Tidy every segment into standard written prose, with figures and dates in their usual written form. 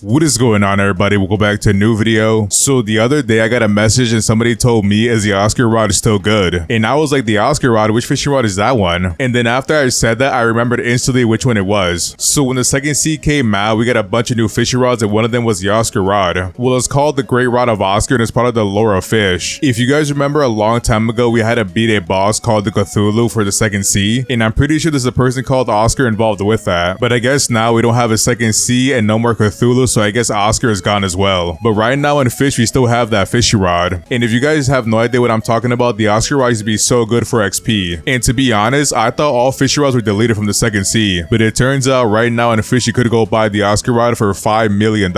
What is going on, everybody? Welcome back to a new video. So the other day I got a message and somebody told me, is the Oscar rod still good? And I was like, the Oscar rod? Which fishing rod is that one? And then after I said that, I remembered instantly which one it was. So when the second seed came out, we got a bunch of new fishing rods and one of them was the Oscar rod. Well, it's called the Great Rod of Oscar and it's part of the lore of Fisch. If you guys remember, a long time ago we had to beat a boss called the Cthulhu for the second sea, and I'm pretty sure there's a person called Oscar involved with that. But I guess now we don't have a second sea and no more Cthulhu, so I guess Oscar is gone as well. But right now in Fisch, we still have that fishing rod. And if you guys have no idea what I'm talking about, the Oscar rod used to be so good for XP. And to be honest, I thought all fishing rods were deleted from the second sea. But it turns out right now in Fisch, you could go buy the Oscar rod for $5 million.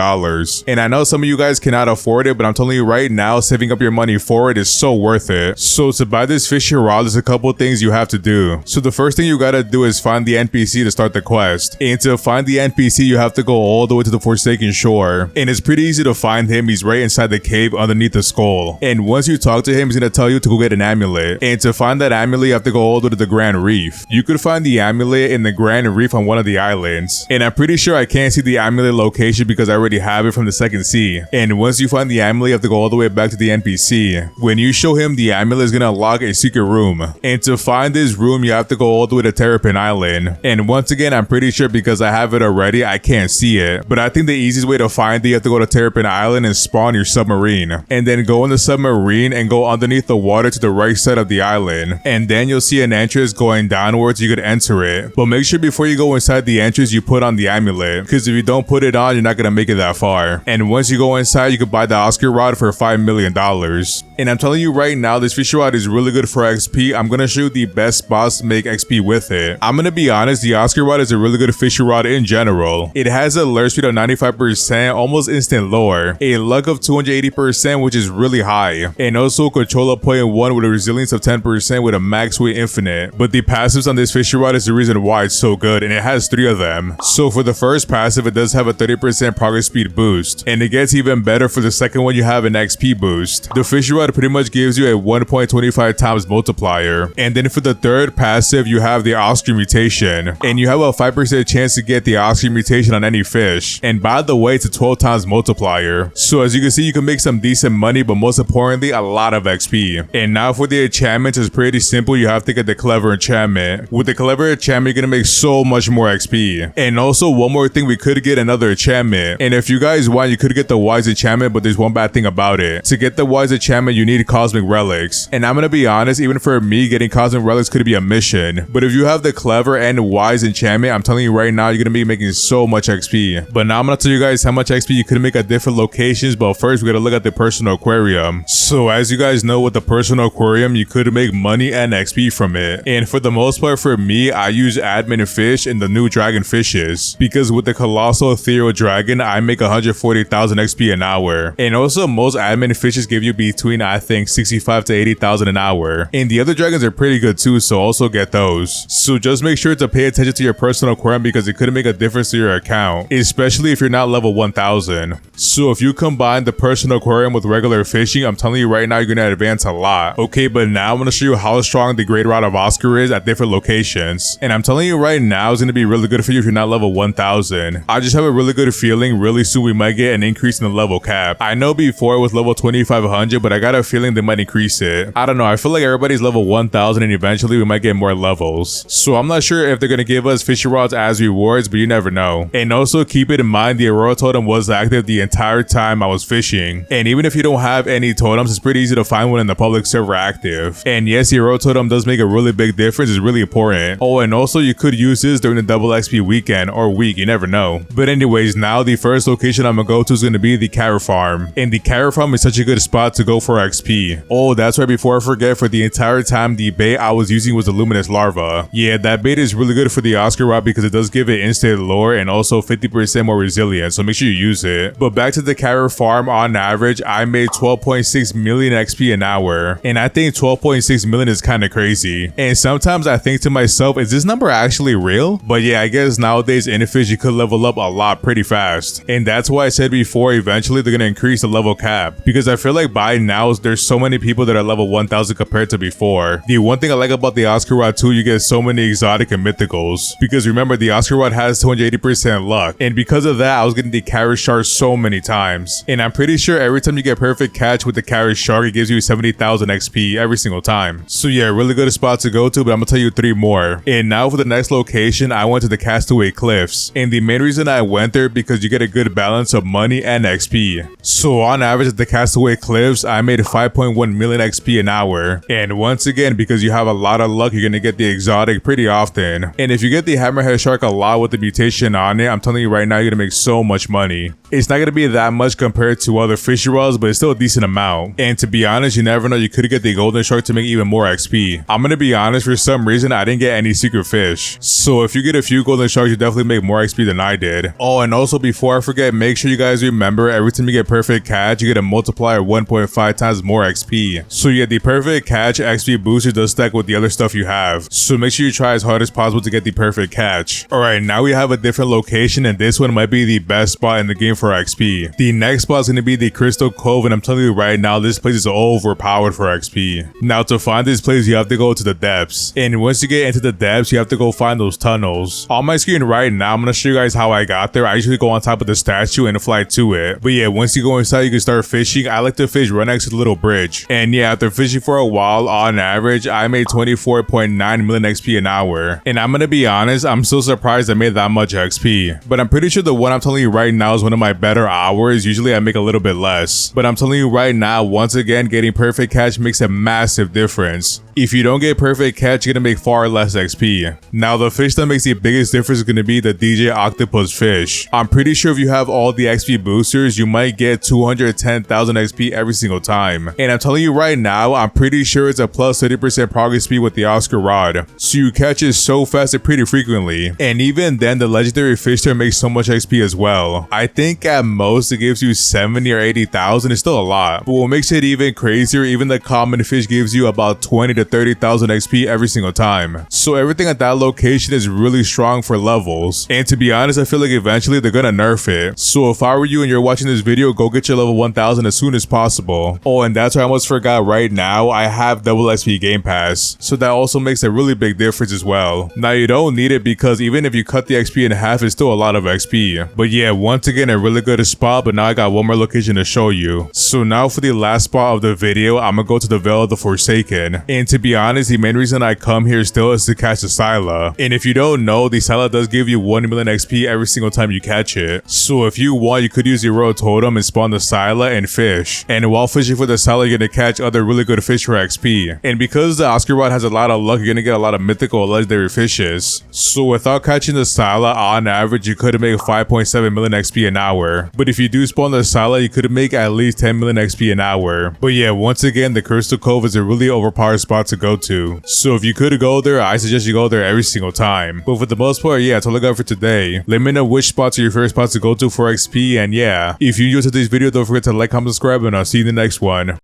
And I know some of you guys cannot afford it, but I'm telling you right now, saving up your money for it is so worth it. So to buy this fishing rod, there's a couple things you have to do. So the first thing you gotta do is find the NPC to start the quest. And to find the NPC, you have to go all the way to the Forsaken Shore. And it's pretty easy to find him. He's right inside the cave underneath the skull. And once you talk to him, he's gonna tell you to go get an amulet. And to find that amulet, you have to go all the way to the Grand Reef. You could find the amulet in the Grand Reef on one of the islands. And I'm pretty sure I can't see the amulet location because I already have it from the second sea. And once you find the amulet, you have to go all the way back to the NPC. When you show him the amulet, is gonna unlock a secret room. And to find this room, you have to go all the way to Terrapin Island. And once again, I'm pretty sure because I have it already, I can't see it. But I think the easiest way to find it, you have to go to Terrapin Island and spawn your submarine. And then go in the submarine and go underneath the water to the right side of the island. And then you'll see an entrance going downwards, you could enter it. But make sure before you go inside the entrance, you put on the amulet. Because if you don't put it on, you're not gonna make it that far. And once you go inside, you can buy the Oscar rod for $5 million. And I'm telling you right now, this fishing rod is really good for XP. I'm gonna show you the best spots to make XP with it. I'm gonna be honest, the Oscar rod is a really good fishing rod in general. It has a lure speed of 95%, almost instant lure, a luck of 280%, which is really high, and also control of 0.1 with a resilience of 10% with a max weight infinite. But the passives on this fishing rod is the reason why it's so good, and it has 3 of them. So for the first passive, it does have a 30% progress speed boost, and it gets even better for the second one. You have an XP boost. The fishing rod pretty much gives you a 1.25 times multiplier. And then for the third passive, you have the Oscar mutation, and you have a 5% chance to get the Oscar mutation on any fish. And by the way, it's a 12 times multiplier. So as you can see, you can make some decent money, but most importantly, a lot of XP. And now for the enchantments, it's pretty simple. You have to get the clever enchantment. With the clever enchantment, you're gonna make so much more XP. And also one more thing, we could get another enchantment. And if you guys want, you could get the wise enchantment, but there's one bad thing about it. To get the wise enchantment, you need cosmic relics. And I'm gonna be honest, even for me, getting cosmic relics could be a mission. But if you have the clever and wise enchantment, I'm telling you right now, you're gonna be making so much XP. But now I'm gonna tell you guys how much XP you could make at different locations. But first, we gotta look at the personal aquarium. So as you guys know, with the personal aquarium, you could make money and XP from it. And for the most part, for me, I use admin fish and the new dragon fishes, because with the colossal ethereal dragon, I make 140,000 XP an hour. And also most admin fishes give you between, I think, 65 to 80,000 an hour. And the other dragons are pretty good too, so also get those. So just make sure to pay attention to your personal aquarium because it could make a difference to your account, especially if you're not level 1000. So if you combine the personal aquarium with regular fishing, I'm telling you right now, you're gonna advance a lot. Okay, but now I'm gonna show you how strong the Great Rod of Oscar is at different locations. And I'm telling you right now, it's gonna be really good for you if you're not level 1000. I just have a really good feeling really soon we might get an increase in the level cap. I know before it was level 2500, but I got a feeling they might increase it. I don't know, I feel like everybody's level 1000 and eventually we might get more levels. So I'm not sure if they're gonna give us fishing rods as rewards, but you never know. And also keep it in mind, the Aurora totem was active the entire time I was fishing. And even if you don't have any totems, it's pretty easy to find one in the public server active. And yes, the Aurora totem does make a really big difference. It's really important. Oh, and also you could use this during the double XP weekend or week, you never know. But anyways, now the first location I'm gonna go to is gonna be the carrot farm. And the carrot farm is such a good spot to go for XP. Oh, that's right, before I forget, for the entire time the bait I was using was the luminous larva. Yeah, that bait is really good for the Oscar rod because it does give it instant lure and also 50% more resilience, so make sure you use it. But back to the carrot farm, on average I made 12.6 million XP an hour, and I think 12.6 million is kind of crazy. And sometimes I think to myself, is this number actually real? But yeah, I guess nowadays in fish you could level up a lot pretty fast. And that's why I said before, eventually they're gonna increase the level cap, because I feel like by now there's so many people that are level 1000 compared to before. The one thing I like about the Oscar rod too, you get so many exotic and mythicals, because remember the Oscar rod has 280% luck, and because of that I was getting the carrot shark so many times. And I'm pretty sure every time you get perfect catch with the carrot shark, it gives you 70,000 XP every single time. So yeah, really good spot to go to, but I'm gonna tell you 3 more. And now for the next location, I went to the Castaway Cliffs. And the main reason I went there because you get a good balance of money and XP. So on average at the Castaway Cliffs, I made 5.1 million XP an hour. And once again, because you have a lot of luck, you're gonna get the exotic pretty often. And if you get the hammerhead shark a lot with the mutation on it, I'm telling you right now, you're gonna make so much money. It's not gonna be that much compared to other fishy rods, but it's still a decent amount. And to be honest, you never know, you could get the golden shark to make even more XP. I'm gonna be honest, for some reason, I didn't get any secret fish. So if you get a few golden sharks, you definitely make more XP than I did. Oh, and also before I forget, make sure you guys remember, every time you get perfect catch, you get a multiplier 1.5 times more XP. So yeah, the perfect catch XP booster does stack with the other stuff you have. So make sure you try as hard as possible to get the perfect catch. Alright, now we have a different location, and this one might be the best spot in the game for XP. The next spot is going to be the Crystal Cove, and I'm telling you right now, this place is overpowered for XP. Now to find this place, you have to go to the depths. And once you get into the depths, you have to go find those tunnels. On my screen right now, I'm going to show you guys how I got there. I usually go on top of the statue and fly to it. But yeah, once you go inside, you can start fishing. I like to fish right next to the little bridge. And yeah, after fishing for a while, on average, I made 24.9 million XP an hour. And I'm going to be honest, I'm still surprised I made that much XP. But I'm pretty sure the one I'm telling you right now is one of my better hours. Usually I make a little bit less. But I'm telling you right now, once again, getting perfect catch makes a massive difference. If you don't get perfect catch, you're gonna make far less XP. Now the fish that makes the biggest difference is gonna be the DJ Octopus fish. I'm pretty sure if you have all the XP boosters, you might get 210,000 XP every single time. And I'm telling you right now, I'm pretty sure it's a plus 30% progress speed with the Oscar rod. So you catch it so fast and pretty frequently. And even then, the legendary fish there makes so much XP as well. I think at most it gives you 70 or 80,000. It's still a lot. But what makes it even crazier, even the common fish gives you about 20 to 30,000 XP every single time. So everything at that location is really strong for levels. And to be honest, I feel like eventually they're gonna nerf it. So if I were you and you're watching this video, go get your level 1000 as soon as possible. Oh, and that's what I almost forgot right now. I have double XP Game Pass. So that also makes a really big difference as well. Now you don't need it because even if you cut the XP in half, it's still a lot of XP. But yeah, once again, a really good spot, but now I got one more location to show you. So now for the last spot of the video, I'm gonna go to the Veil of the Forsaken. And to be honest, the main reason I come here still is to catch the Scylla. And if you don't know, the Scylla does give you 1 million XP every single time you catch it. So if you want, you could use your Royal Totem and spawn the Scylla and fish. And while fishing for the Scylla, you're gonna catch other really good fish for XP. And because the Oscar rod has a lot of luck, you're gonna get a lot of mythical or legendary fishes. So without catching the Scylla, on average, you could make 5.7 million XP an hour. But if you do spawn the Scylla, you could make at least 10 million XP an hour. But yeah, once again, the Crystal Cove is a really overpowered spot to go to. So if you could go there, I suggest you go there every single time. But for the most part, yeah, that's all I got for today. Let me know which spots are your favorite spots to go to for XP. And yeah, if you enjoyed today's video, don't forget to like, comment, subscribe, and I'll see you in the next one.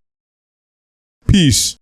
Peace.